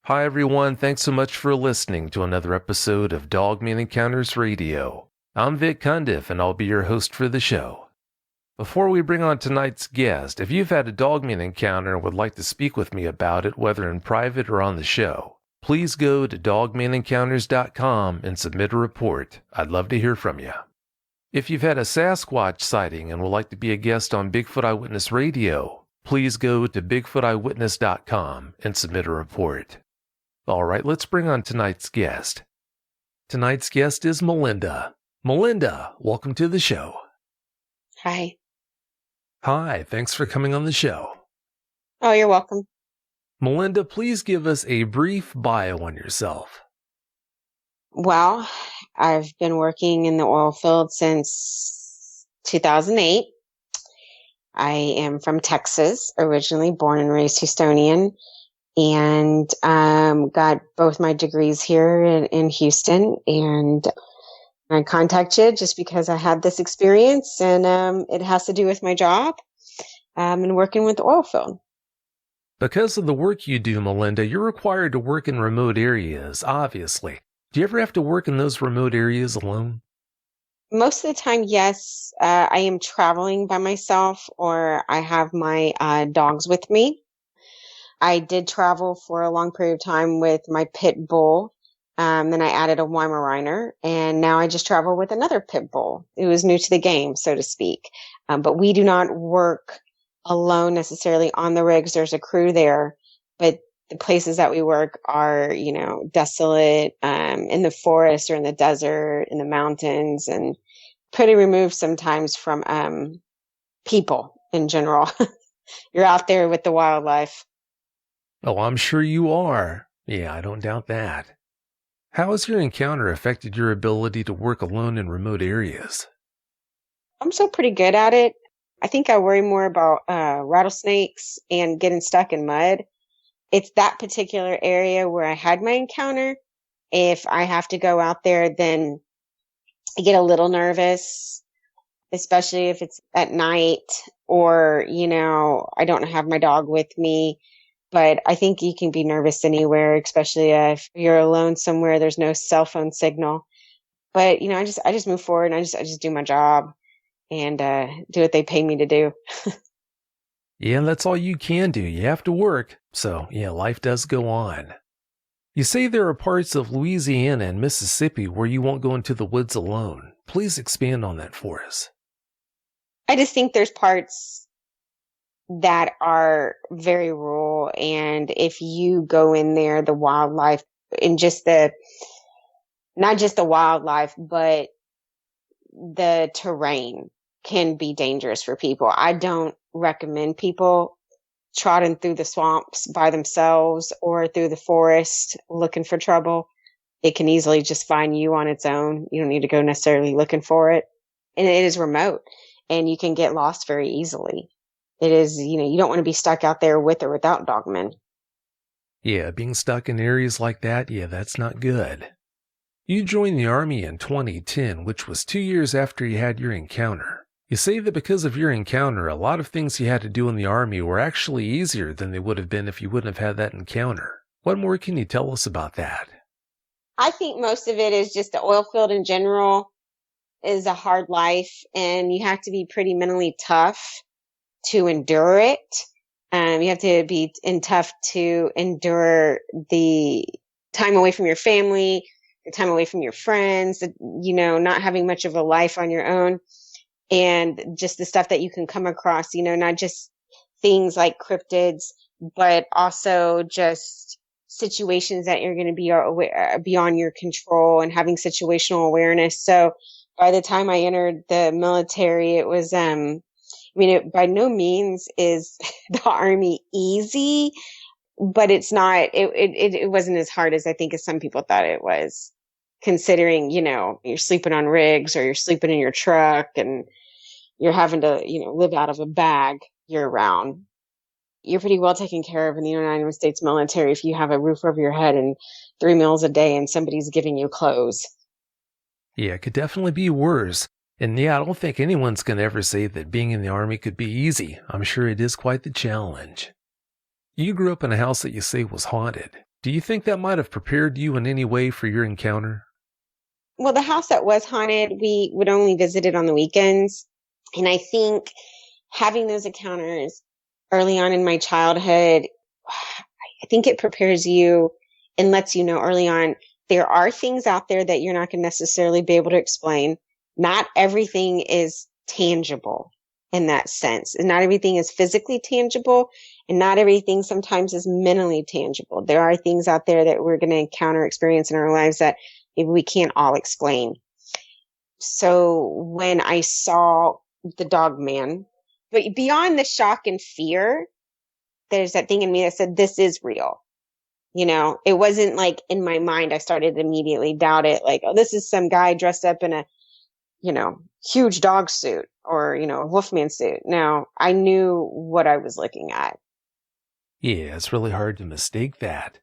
Hi everyone, thanks so much for listening to another episode of Dogman Encounters Radio. I'm Vic Cundiff and I'll be your host for the show. Before we bring on tonight's guest, if you've had a Dogman encounter and would like to speak with me about it, whether in private or on the show, please go to dogmanencounters.com and submit a report. I'd love to hear from you. If you've had a Sasquatch sighting and would like to be a guest on Bigfoot Eyewitness Radio, please go to bigfooteyewitness.com and submit a report. All right, let's bring on tonight's guest. Tonight's guest is Melinda. Melinda, welcome to the show. Hi. Hi, thanks for coming on the show. Oh, you're welcome. Melinda, please give us a brief bio on yourself. Well, I've been working in the oil field since 2008. I am from Texas, originally born and raised Houstonian, and got both my degrees here in Houston. And I contact you just because I had this experience, and it has to do with my job and working with the oil field. Because of the work you do, Melinda, you're required to work in remote areas, obviously. Do you ever have to work in those remote areas alone? Most of the time, yes. I am traveling by myself, or I have my dogs with me. I did travel for a long period of time with my pit bull. Then I added a Weimaraner, and now I just travel with another pit bull. It was new to the game, so to speak. But we do not work alone necessarily on the rigs. There's a crew there, but the places that we work are, desolate, in the forest or in the desert, in the mountains, and pretty removed sometimes from people in general. You're out there with the wildlife. Oh, I'm sure you are. Yeah, I don't doubt that. How has your encounter affected your ability to work alone in remote areas? I'm still pretty good at it. I think I worry more about rattlesnakes and getting stuck in mud. It's that particular area where I had my encounter. If I have to go out there, then I get a little nervous, especially if it's at night or, I don't have my dog with me. But I think you can be nervous anywhere, especially if you're alone somewhere, there's no cell phone signal. But, I just move forward and I just do my job and do what they pay me to do. Yeah, that's all you can do. You have to work. So, yeah, life does go on. You say there are parts of Louisiana and Mississippi where you won't go into the woods alone. Please expand on that for us. I just think there's parts that are very rural, and if you go in there, the wildlife and not just the wildlife, but the terrain can be dangerous for people. I don't recommend people trotting through the swamps by themselves or through the forest looking for trouble. It can easily just find you on its own. You don't need to go necessarily looking for it. And it is remote, and you can get lost very easily. It is, you don't want to be stuck out there with or without dogmen. Yeah, being stuck in areas like that, that's not good. You joined the Army in 2010, which was 2 years after you had your encounter. You say that because of your encounter, a lot of things you had to do in the Army were actually easier than they would have been if you wouldn't have had that encounter. What more can you tell us about that? I think most of it is just the oil field in general is a hard life, and you have to be pretty mentally tough to endure it. You have to be tough to endure the time away from your family, the time away from your friends, not having much of a life on your own, and just the stuff that you can come across, not just things like cryptids, but also just situations that you're going to be beyond your control, and having situational awareness. So by the time I entered the military, it was, it by no means is the Army easy, but it's not, it wasn't as hard as I think as some people thought it was, considering, you're sleeping on rigs or you're sleeping in your truck and you're having to, live out of a bag year round. You're pretty well taken care of in the United States military if you have a roof over your head and 3 meals a day and somebody's giving you clothes. Yeah, it could definitely be worse. And I don't think anyone's going to ever say that being in the Army could be easy. I'm sure it is quite the challenge. You grew up in a house that you say was haunted. Do you think that might have prepared you in any way for your encounter? Well, the house that was haunted, we would only visit it on the weekends. And I think having those encounters early on in my childhood, I think it prepares you and lets you know early on, there are things out there that you're not going to necessarily be able to explain. Not everything is tangible in that sense. And not everything is physically tangible, and not everything sometimes is mentally tangible. There are things out there that we're going to encounter, experience in our lives that maybe we can't all explain. So when I saw the Dogman, but beyond the shock and fear, there's that thing in me that said, this is real. You know, it wasn't like in my mind, I started to immediately doubt it. Like, oh, this is some guy dressed up in a, huge dog suit or, a wolfman suit. No, I knew what I was looking at. Yeah, it's really hard to mistake that.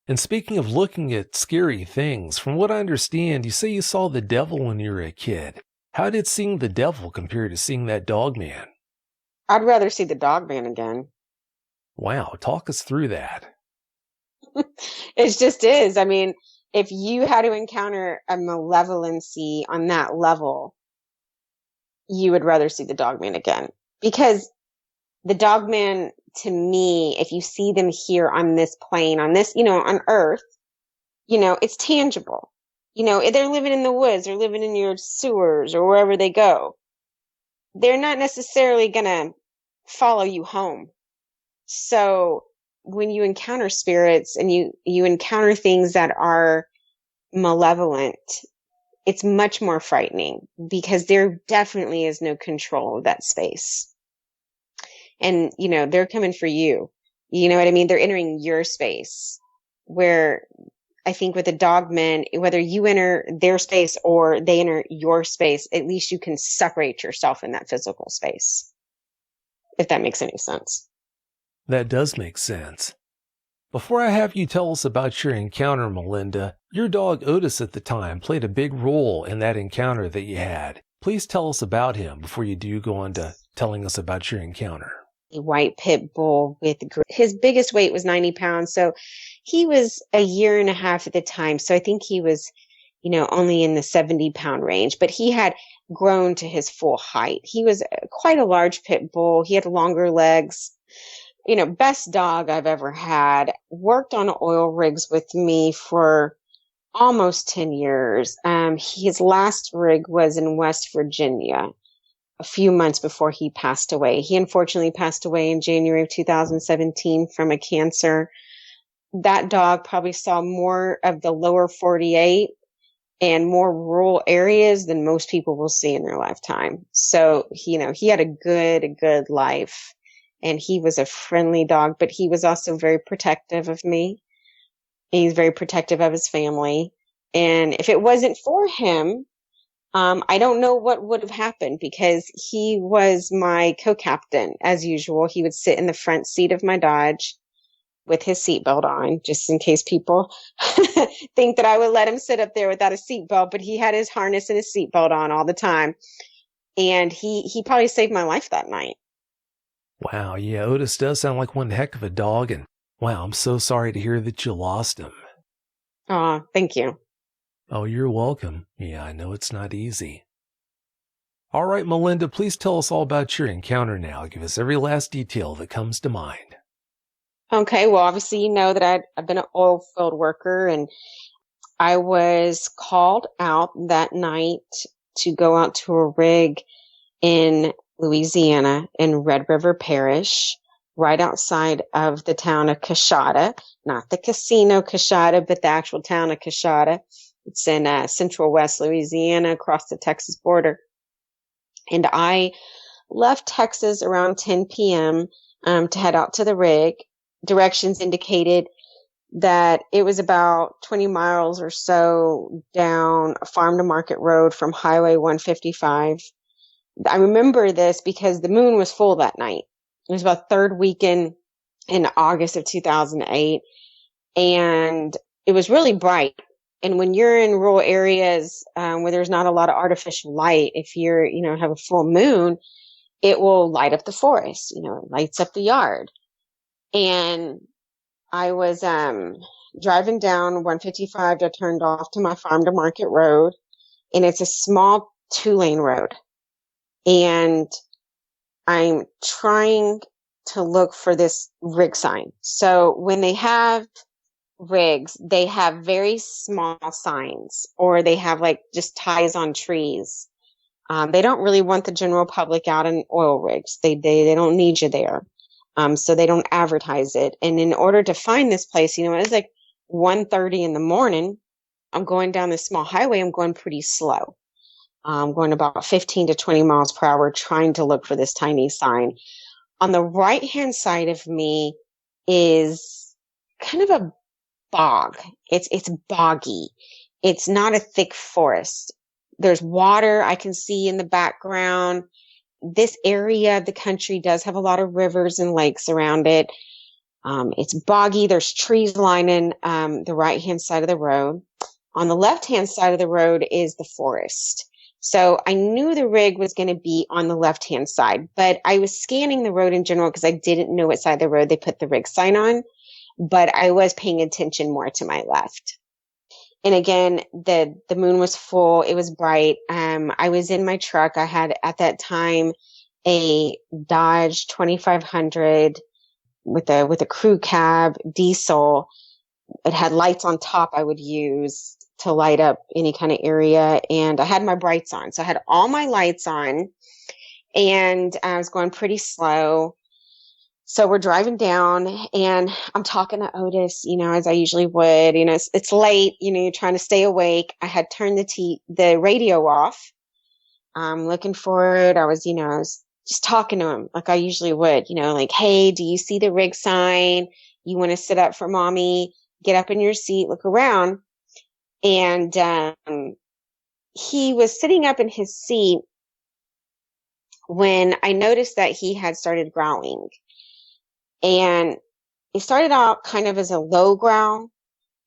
And speaking of looking at scary things, from what I understand, you say you saw the devil when you were a kid. How did seeing the devil compare to seeing that Dogman? I'd rather see the Dogman again. Wow, talk us through that. It just is. I mean, if you had to encounter a malevolency on that level, you would rather see the Dogman again. Because the Dogman, to me, if you see them here on this plane, on this, on Earth, it's tangible. They're living in the woods, they're living in your sewers or wherever they go. They're not necessarily going to follow you home. So when you encounter spirits and you encounter things that are malevolent, it's much more frightening because there definitely is no control of that space. And, they're coming for you. You know what I mean? They're entering your space, where I think with the Dogmen, whether you enter their space or they enter your space, at least you can separate yourself in that physical space. If that makes any sense. That does make sense. Before I have you tell us about your encounter, Melinda, your dog Otis at the time played a big role in that encounter that you had. Please tell us about him before you do go on to telling us about your encounter. A white pit bull his biggest weight was 90 pounds. So he was a year and a half at the time. So I think he was, only in the 70-pound range, but he had grown to his full height. He was quite a large pit bull. He had longer legs. Best dog I've ever had. Worked on oil rigs with me for almost 10 years. His last rig was in West Virginia a few months before he passed away. He unfortunately passed away in January of 2017 from a cancer. That dog probably saw more of the lower 48 and more rural areas than most people will see in their lifetime. So, he had a good life. And he was a friendly dog, but he was also very protective of me. He's very protective of his family. And if it wasn't for him, I don't know what would have happened, because he was my co-captain as usual. He would sit in the front seat of my Dodge with his seatbelt on, just in case people think that I would let him sit up there without a seatbelt, but he had his harness and his seatbelt on all the time. And he probably saved my life that night. Wow, yeah, Otis does sound like one heck of a dog, and wow, I'm so sorry to hear that you lost him. Oh, thank you. Oh, you're welcome. Yeah, I know it's not easy. All right, Melinda, please tell us all about your encounter now. Give us every last detail that comes to mind. Okay, well, obviously you know that I've been an oil field worker, and I was called out that night to go out to a rig in Louisiana in Red River Parish, right outside of the town of Coshada, not the casino Coshada, but the actual town of Coshada. It's in central west Louisiana, across the Texas border. And I left Texas around 10 p.m. To head out to the rig. Directions indicated that it was about 20 miles or so down a farm to market road from Highway 155. I remember this because the moon was full that night. It was about third weekend in August of 2008. And it was really bright. And when you're in rural areas where there's not a lot of artificial light, if you're, have a full moon, it will light up the forest, it lights up the yard. And I was driving down 155, I turned off to my farm to market road, and it's a small 2-lane road. And I'm trying to look for this rig sign. So when they have rigs, they have very small signs, or they have like just ties on trees. They don't really want the general public out in oil rigs. They don't need you there. So they don't advertise it. And in order to find this place, it's like 1:30 in the morning. I'm going down this small highway. I'm going pretty slow. I'm going about 15 to 20 miles per hour trying to look for this tiny sign. On the right-hand side of me is kind of a bog. It's boggy. It's not a thick forest. There's water I can see in the background. This area of the country does have a lot of rivers and lakes around it. It's boggy. There's trees lining the right-hand side of the road. On the left-hand side of the road is the forest. So I knew the rig was going to be on the left-hand side, but I was scanning the road in general because I didn't know what side of the road they put the rig sign on, but I was paying attention more to my left. And again, the moon was full. It was bright. I was in my truck. I had at that time a Dodge 2500 with a crew cab diesel. It had lights on top I would use to light up any kind of area. And I had my brights on. So I had all my lights on, and I was going pretty slow. So we're driving down, and I'm talking to Otis, as I usually would. It's late, you're trying to stay awake. I had turned the radio off. I'm looking for it. I was just talking to him like I usually would, like, hey, do you see the rig sign? You want to sit up for mommy? Get up in your seat, look around. And he was sitting up in his seat when I noticed that he had started growling. And it started out kind of as a low growl,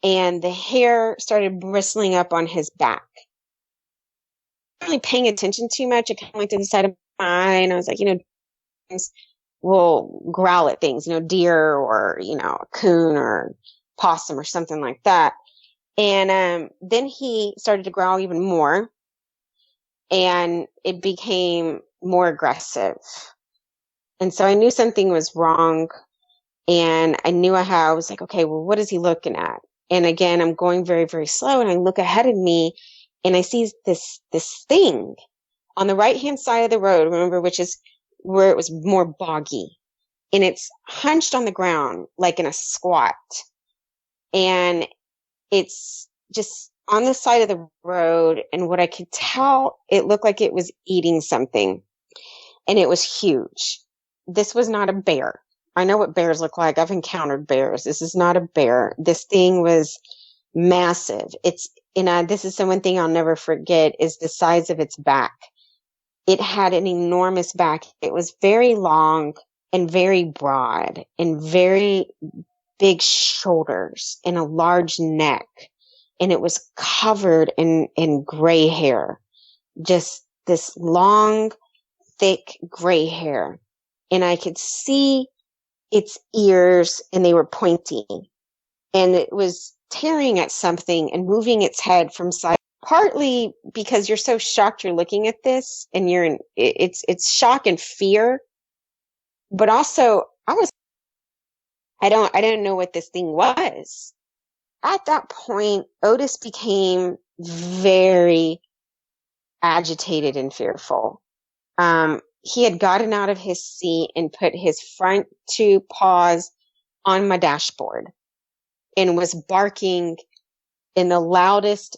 and the hair started bristling up on his back. I wasn't really paying attention too much. I kind of went to the side of my eye, and I was like, will growl at things, deer or, a coon or possum or something like that. And then he started to growl even more, and it became more aggressive. And so I knew something was wrong, and I knew I was like, okay, well, what is he looking at? And again, I'm going very, very slow, and I look ahead of me, and I see this thing on the right-hand side of the road, remember, which is where it was more boggy, and it's hunched on the ground like in a squat. And it's just on the side of the road, and what I could tell, it looked like it was eating something, and it was huge. This was not a bear. I know what bears look like. I've encountered bears. This is not a bear. This thing was massive. This is the one thing I'll never forget is the size of its back. It had an enormous back. It was very long and very broad and very big shoulders and a large neck. And it was covered in gray hair, just this long, thick gray hair. And I could see its ears, and they were pointy, and it was tearing at something and moving its head from side, partly because you're so shocked you're looking at this, and it's shock and fear. But also I don't know what this thing was. At that point, Otis became very agitated and fearful. He had gotten out of his seat and put his front 2 paws on my dashboard and was barking in the loudest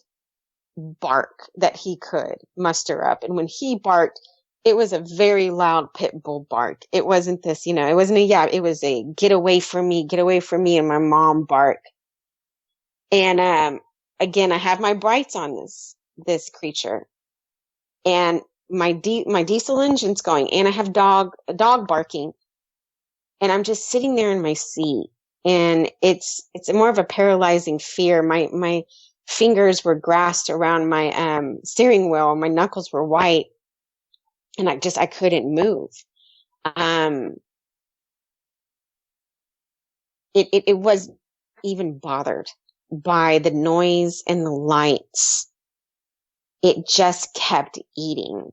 bark that he could muster up. And when he barked, it was a very loud pit bull bark. It wasn't this, it wasn't it was a get away from me, and my mom bark. And again, I have my brights on this creature, and my diesel engine's going, and I have a dog barking, and I'm just sitting there in my seat, and it's more of a paralyzing fear. My fingers were grasped around my steering wheel, my knuckles were white, and I couldn't move. It was even bothered by the noise and the lights. It just kept eating.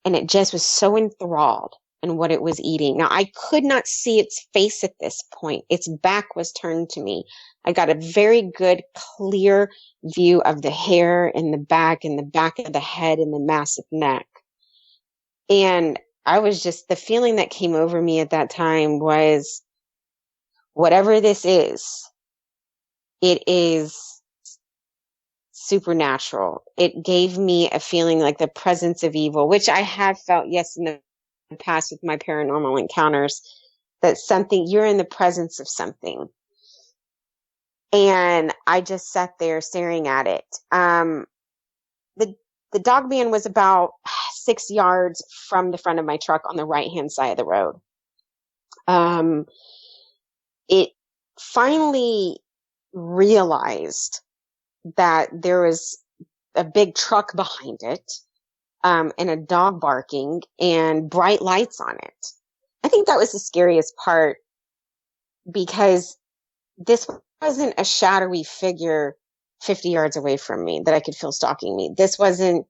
And it just was so enthralled in what it was eating. Now, I could not see its face at this point. Its back was turned to me. I got a very good, clear view of the hair and the back of the head and the massive neck. And I was just, the feeling that came over me at that time was, whatever this is, it is supernatural. It gave me a feeling like the presence of evil, which I have felt, yes, in the past with my paranormal encounters, that something, you're in the presence of something. And I just sat there staring at it. The Dogman was about 6 yards from the front of my truck on the right-hand side of the road. It finally realized that there was a big truck behind it, and a dog barking and bright lights on it. I think that was the scariest part, because this wasn't a shadowy figure 50 yards away from me that I could feel stalking me. This wasn't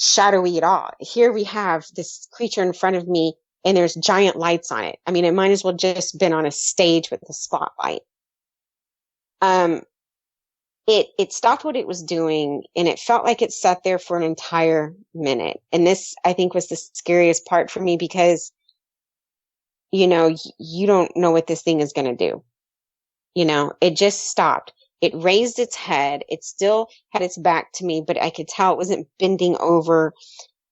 shadowy at all. Here we have this creature in front of me and there's giant lights on it. I mean, it might as well just been on a stage with a spotlight. It stopped what it was doing, and it felt like it sat there for an entire minute. And this, I think, was the scariest part for me, because, you know, you don't know what this thing is going to do. You know, it just stopped. It raised its head. It still had its back to me, but I could tell it wasn't bending over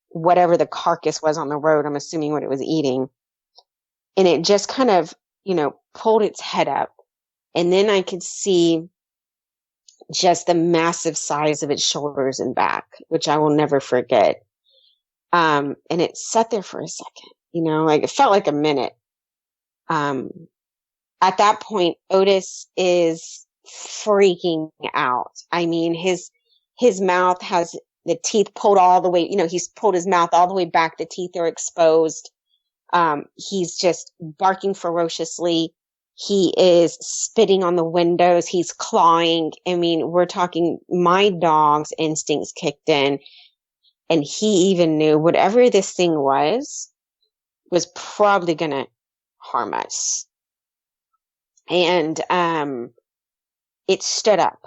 whatever the carcass was on the road. I'm assuming what it was eating. And it just kind of, you know, pulled its head up. And then I could see just the massive size of its shoulders and back, which I will never forget. And it sat there for a second, you know, like it felt like a minute. At that point, Otis is freaking out. I mean, his mouth has the teeth pulled all the way, you know, he's pulled his mouth all the way back. The teeth are exposed. He's just barking ferociously. He is spitting on the windows. He's clawing. I mean, we're talking, my dog's instincts kicked in, and he even knew whatever this thing was probably going to harm us. And, it stood up,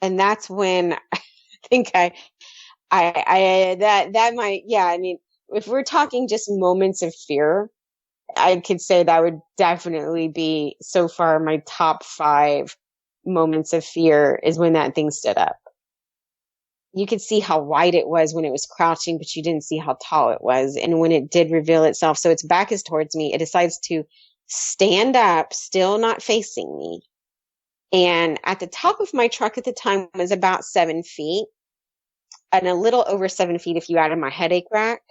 and that's when I think that might, yeah, I mean, if we're talking just moments of fear, I could say that would definitely be, so far, my top 5 moments of fear is when that thing stood up. You could see how wide it was when it was crouching, but you didn't see how tall it was. And when it did reveal itself, so its back is towards me, it decides to stand up, still not facing me. And at the top of my truck at the time was about 7 feet, and a little over 7 feet if you added my headache rack.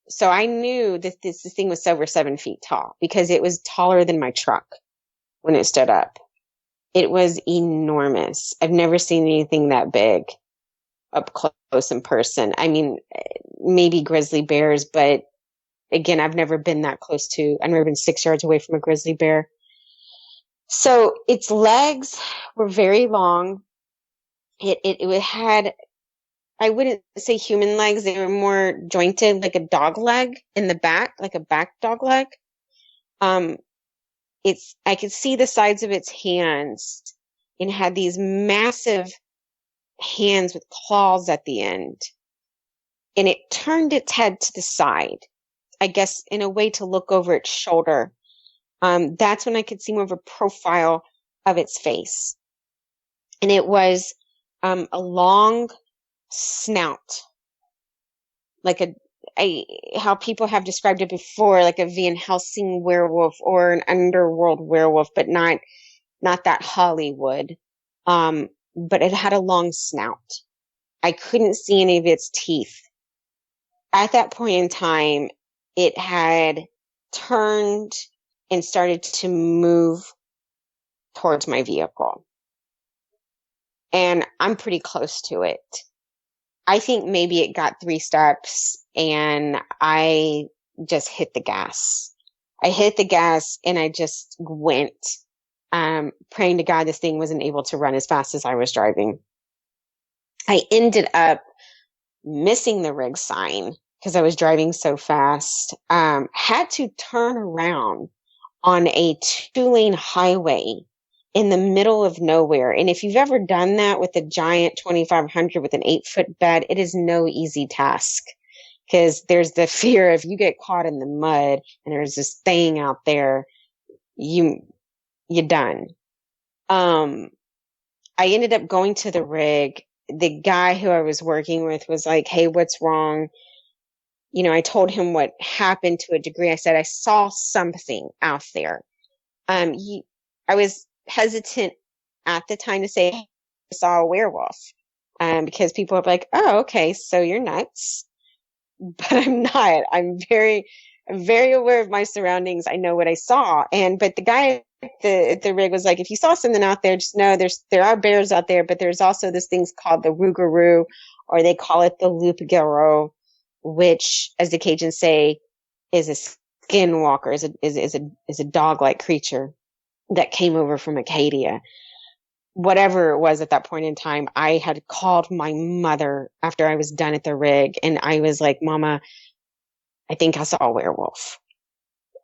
So I knew that this thing was over 7 feet tall, because it was taller than my truck when it stood up. It was enormous. I've never seen anything that big up close in person. I mean, maybe grizzly bears, but again, I've never been that close to, I've never been 6 yards away from a grizzly bear. So its legs were very long. It had, I wouldn't say human legs. They were more jointed, like a dog leg in the back, like a back dog leg. I could see the sides of its hands, and had these massive hands with claws at the end. And it turned its head to the side, I guess in a way to look over its shoulder. That's when I could see more of a profile of its face. And it was, a long snout, like how people have described it before, like a Van Helsing werewolf or an underworld werewolf, but not that Hollywood. But it had a long snout. I couldn't see any of its teeth. At that point in time, it had turned and started to move towards my vehicle. And I'm pretty close to it. I think maybe it got 3 steps, and I just hit the gas. I hit the gas and I just went. praying to God this thing wasn't able to run as fast as I was driving. I ended up missing the rig sign because I was driving so fast. Had to turn around on a 2-lane highway in the middle of nowhere. And if you've ever done that with a giant 2500 with an 8-foot bed, it is no easy task, because there's the fear if you get caught in the mud and there's this thing out there, you're done. I ended up going to the rig. The guy who I was working with was like, "Hey, what's wrong?" I told him what happened to a degree. I said, I saw something out there. I was hesitant at the time to say I saw a werewolf, because people are like, "Oh, okay, so you're nuts." But I'm not. I'm very aware of my surroundings. I know what I saw. But the guy at the rig was like, "If you saw something out there, just know there are bears out there, but there's also this thing's called the rougarou, or they call it the loup-garou, which, as the Cajuns say, is a skinwalker, is a dog-like creature that came over from Acadia." Whatever it was at that point in time, I had called my mother after I was done at the rig, and I was like, "Mama, I think I saw a werewolf,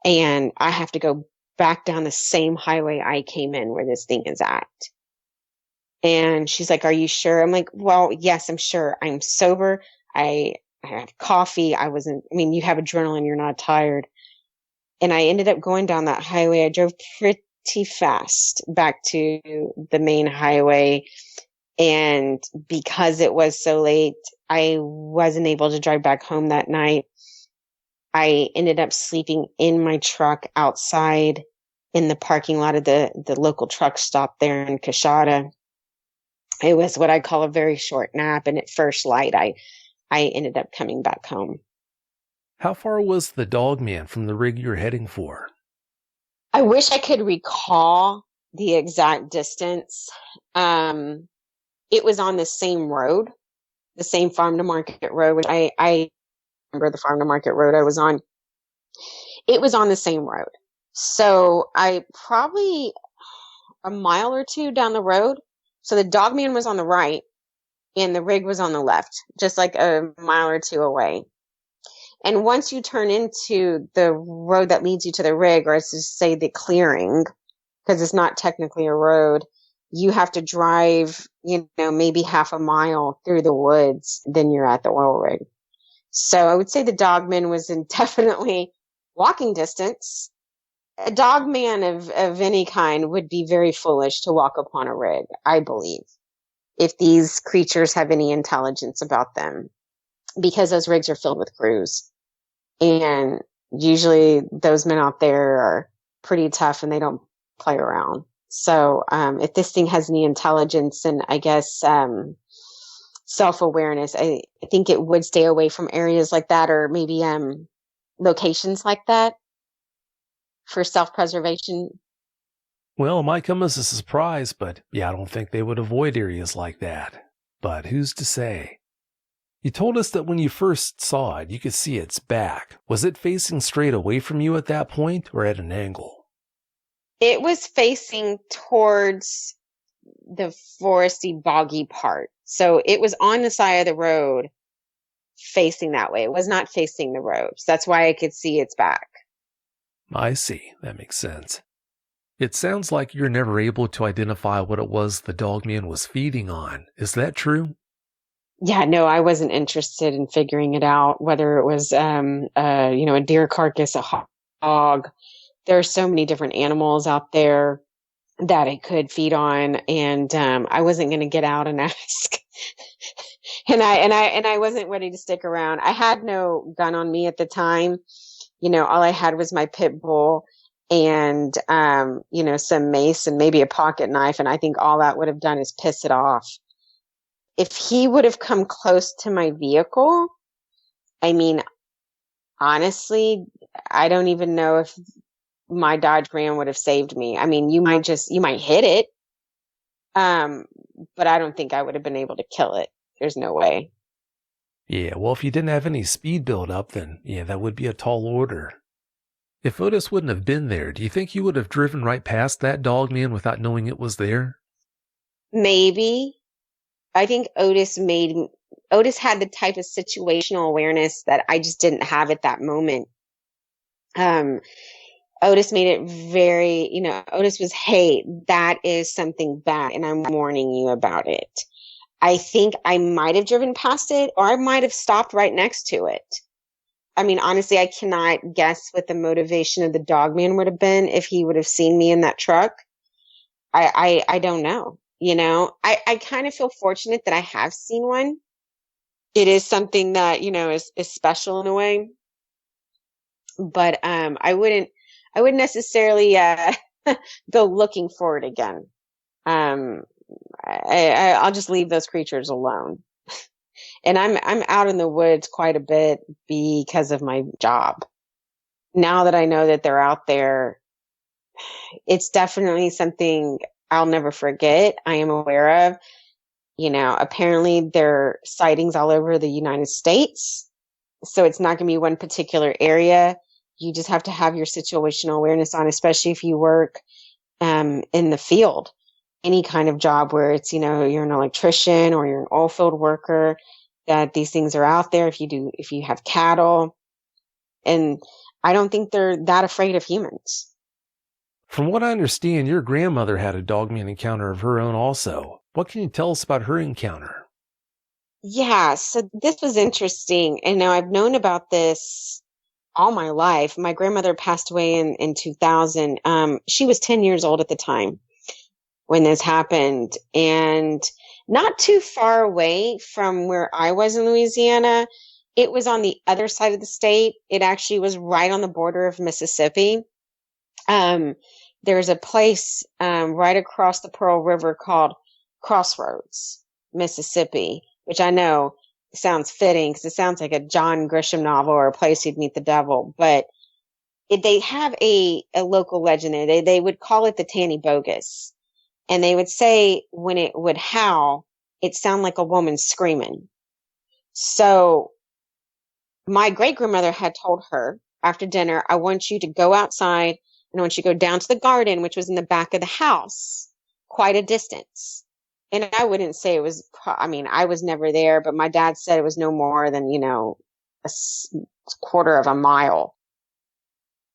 and I have to go back down the same highway I came in where this thing is at." And she's like, "Are you sure?" I'm like, "Well, yes, I'm sure. I'm sober. I have coffee. You have adrenaline. You're not tired." And I ended up going down that highway. I drove pretty fast back to the main highway. And because it was so late, I wasn't able to drive back home that night. I ended up sleeping in my truck outside in the parking lot of the local truck stop there in Coshada. It was what I call a very short nap. And at first light, I ended up coming back home. How far was the Dogman from the rig you're heading for? I wish I could recall the exact distance. It was on the same road, the same farm to market road, which I remember the farm to market road I was on. It was on the same road. So I probably a mile or two down the road. So the Dogman was on the right and the rig was on the left, just like a mile or two away. And once you turn into the road that leads you to the rig, or let's just say the clearing, because it's not technically a road, you have to drive, maybe half a mile through the woods, then you're at the oil rig. So I would say the Dogman was in definitely walking distance. A Dogman of any kind would be very foolish to walk upon a rig, I believe, if these creatures have any intelligence about them, because those rigs are filled with crews. And usually those men out there are pretty tough and they don't play around. So if this thing has any intelligence and I guess self-awareness, I think it would stay away from areas like that, or maybe locations like that for self-preservation. Well, it might come as a surprise, but I don't think they would avoid areas like that. But who's to say? You told us that when you first saw it, you could see its back. Was it facing straight away from you at that point, or at an angle? It was facing towards the foresty, boggy part. So it was on the side of the road facing that way. It was not facing the road. So that's why I could see its back. I see. That makes sense. It sounds like you're never able to identify what it was the Dogman was feeding on. Is that true? Yeah, no, I wasn't interested in figuring it out, whether it was, a deer carcass, a hog. There are so many different animals out there that it could feed on. And, I wasn't going to get out and ask. and I wasn't ready to stick around. I had no gun on me at the time. All I had was my pit bull and, some mace and maybe a pocket knife. And I think all that would have done is piss it off. If he would have come close to my vehicle, honestly, I don't even know if my Dodge Ram would have saved me. You might hit it. But I don't think I would have been able to kill it. There's no way. Yeah, well, if you didn't have any speed build up, then that would be a tall order. If Otis wouldn't have been there, do you think you would have driven right past that dog man without knowing it was there? Maybe. I think Otis had the type of situational awareness that I just didn't have at that moment. Otis made it very, Otis was, hey, that is something bad, and I'm warning you about it. I think I might have driven past it, or I might have stopped right next to it. I mean, honestly, I cannot guess what the motivation of the dog man would have been if he would have seen me in that truck. I don't know. I kind of feel fortunate that I have seen one. It is something that, is special in a way. But I wouldn't necessarily go looking for it again. I'll just leave those creatures alone. And I'm out in the woods quite a bit because of my job. Now that I know that they're out there, it's definitely something I'll never forget. I am aware of. Apparently there are sightings all over the United States. So it's not going to be one particular area. You just have to have your situational awareness on, especially if you work in the field, any kind of job where it's, you're an electrician or you're an oil field worker, that these things are out there. If you have cattle, and I don't think they're that afraid of humans. From what I understand, your grandmother had a dogman encounter of her own also. What can you tell us about her encounter? Yeah, so this was interesting. And now I've known about this all my life. My grandmother passed away in 2000. She was 10 years old at the time when this happened, and not too far away from where I was in Louisiana. It was on the other side of the state. It actually was right on the border of Mississippi. There's a place right across the Pearl River called Crossroads, Mississippi, which I know sounds fitting because it sounds like a John Grisham novel or a place you'd meet the devil. But they have a local legend. They would call it the Tanny Bogus. And they would say when it would howl, it sounded like a woman screaming. So my great-grandmother had told her after dinner, I want you to go outside and I want you to go down to the garden, which was in the back of the house, quite a distance. And I wouldn't say it was, I was never there, but my dad said it was no more than, a quarter of a mile.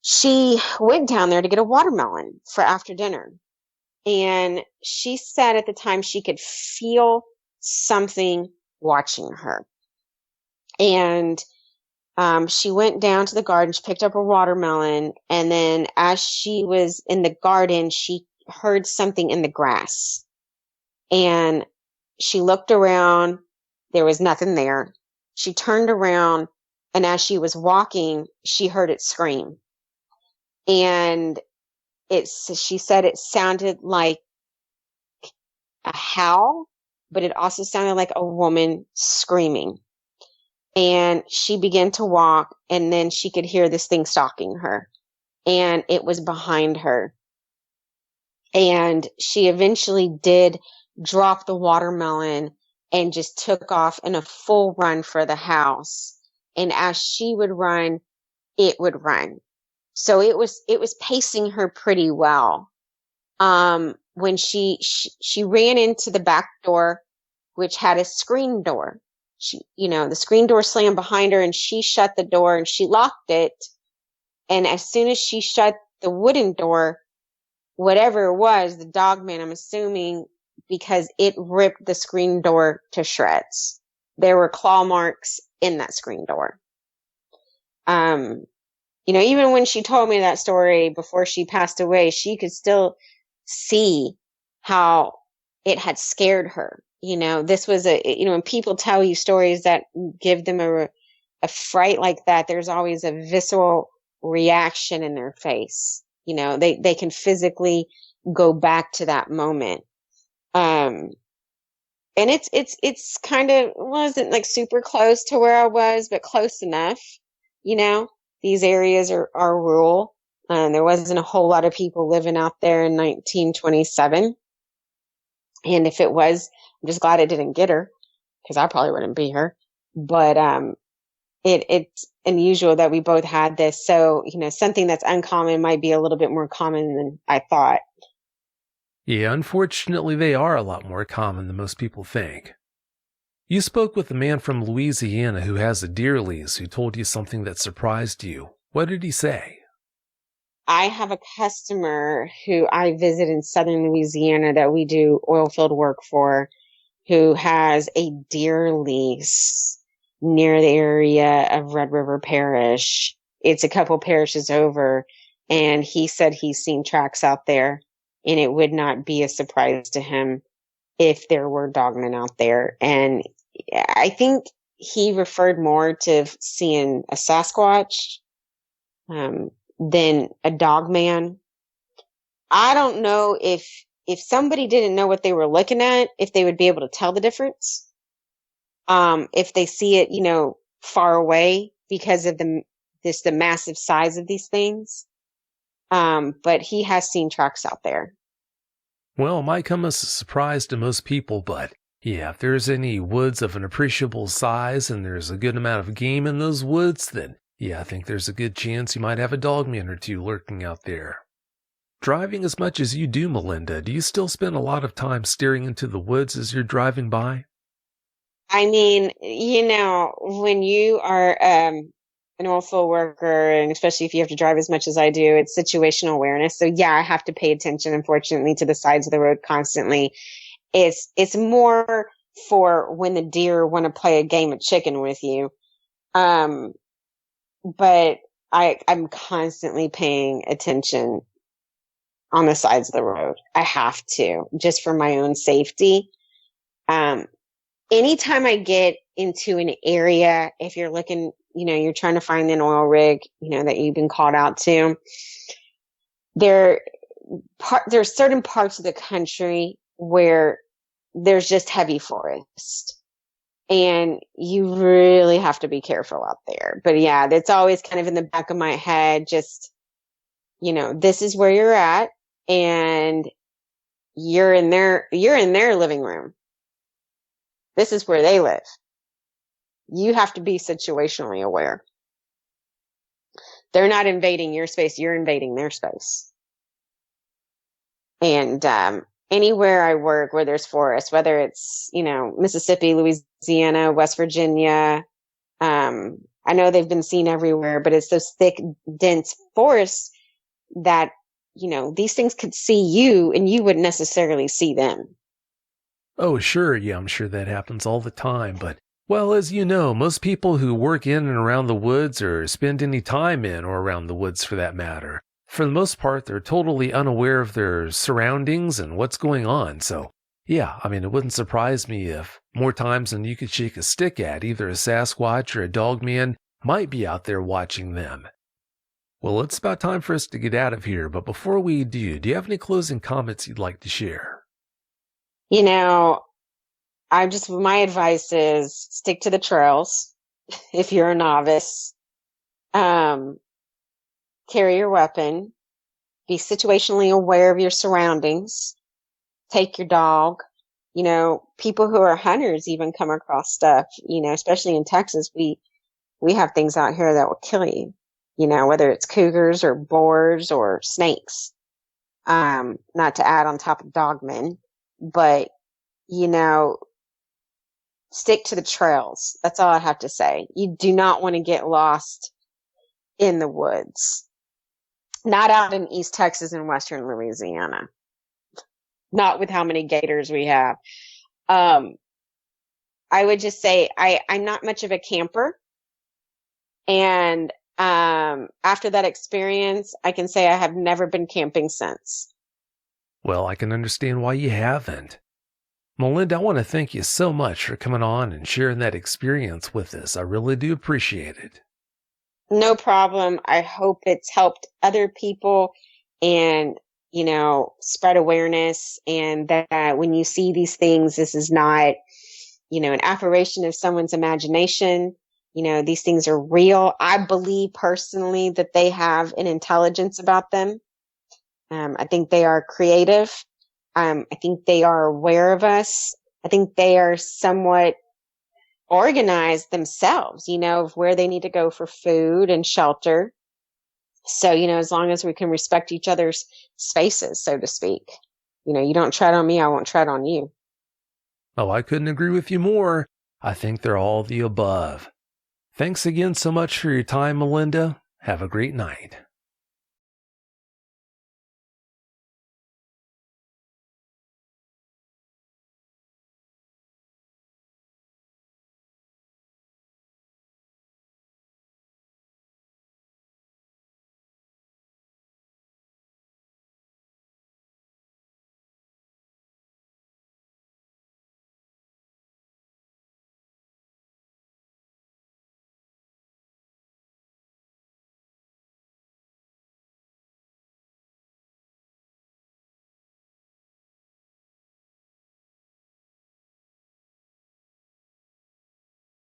She went down there to get a watermelon for after dinner. And she said at the time she could feel something watching her. And she went down to the garden, she picked up her watermelon, and then as she was in the garden, she heard something in the grass. And she looked around, there was nothing there. She turned around, and as she was walking, she heard it scream. And she said it sounded like a howl, but it also sounded like a woman screaming. And she began to walk, and then she could hear this thing stalking her, and it was behind her. And she eventually did drop the watermelon and just took off in a full run for the house. And as she would run, it would run. So it was pacing her pretty well. When she ran into the back door, which had a screen door. The screen door slammed behind her, and she shut the door and she locked it. And as soon as she shut the wooden door, whatever it was, the dogman, I'm assuming, because it ripped the screen door to shreds. There were claw marks in that screen door. Even when she told me that story before she passed away, she could still see how it had scared her. This was when people tell you stories that give them a fright like that, there's always a visceral reaction in their face. They can physically go back to that moment. And it's kind of wasn't like super close to where I was, but close enough. These areas are rural. There wasn't a whole lot of people living out there in 1927. And if it was, I'm just glad it didn't get her, because I probably wouldn't be here. But it's unusual that we both had this. So, something that's uncommon might be a little bit more common than I thought. Yeah, unfortunately, they are a lot more common than most people think. You spoke with a man from Louisiana who has a deer lease who told you something that surprised you. What did he say? I have a customer who I visit in southern Louisiana that we do oil field work for, who has a deer lease near the area of Red River Parish. It's a couple parishes over, and he said he's seen tracks out there, and it would not be a surprise to him if there were dogmen out there. And I think he referred more to seeing a Sasquatch than a dogman. I don't know if somebody didn't know what they were looking at, if they would be able to tell the difference. If they see it, far away because of the massive size of these things. But he has seen tracks out there. Well, it might come as a surprise to most people, but yeah, if there's any woods of an appreciable size and there's a good amount of game in those woods, then yeah, I think there's a good chance you might have a dogman or two lurking out there. Driving as much as you do, Melinda, do you still spend a lot of time staring into the woods as you're driving by? I mean, when you are an oilfield worker, and especially if you have to drive as much as I do, it's situational awareness. So yeah, I have to pay attention, unfortunately, to the sides of the road constantly. It's more for when the deer want to play a game of chicken with you. But I'm constantly paying attention on the sides of the road. I have to, just for my own safety. Anytime I get into an area, if you're looking, you're trying to find an oil rig, that you've been called out to, there's certain parts of the country where there's just heavy forest. And you really have to be careful out there. But yeah, that's always kind of in the back of my head. Just, this is where you're at, and you're in their living room. This is where they live. You have to be situationally aware. They're not invading your space. You're invading their space. And, anywhere I work where there's forest, whether it's, Mississippi, Louisiana, West Virginia, I know they've been seen everywhere, but it's those thick, dense forests that, these things could see you and you wouldn't necessarily see them. Oh, sure. Yeah, I'm sure that happens all the time. But, well, as you know, most people who work in and around the woods or spend any time in or around the woods for that matter, for the most part, they're totally unaware of their surroundings and what's going on. So, yeah, I mean, it wouldn't surprise me if more times than you could shake a stick at, either a Sasquatch or a dogman might be out there watching them. Well, it's about time for us to get out of here. But before we do you have any closing comments you'd like to share? My advice is stick to the trails if you're a novice. Carry your weapon. Be situationally aware of your surroundings. Take your dog. People who are hunters even come across stuff, especially in Texas. We have things out here that will kill you, whether it's cougars or boars or snakes. Not to add on top of dogmen, but, stick to the trails. That's all I have to say. You do not want to get lost in the woods. Not out in East Texas and Western Louisiana. Not with how many gators we have. I would just say I'm not much of a camper. And after that experience, I can say I have never been camping since. Well, I can understand why you haven't. Melinda, I want to thank you so much for coming on and sharing that experience with us. I really do appreciate it. No problem. I hope it's helped other people and, spread awareness, and that when you see these things, this is not, an apparition of someone's imagination. These things are real. I believe personally that they have an intelligence about them. I think they are creative. I think they are aware of us. I think they are somewhat organize themselves, of where they need to go for food and shelter. So, as long as we can respect each other's spaces, so to speak. You don't tread on me, I won't tread on you. Oh, I couldn't agree with you more. I think they're all the above. Thanks again so much for your time, Melinda. Have a great night.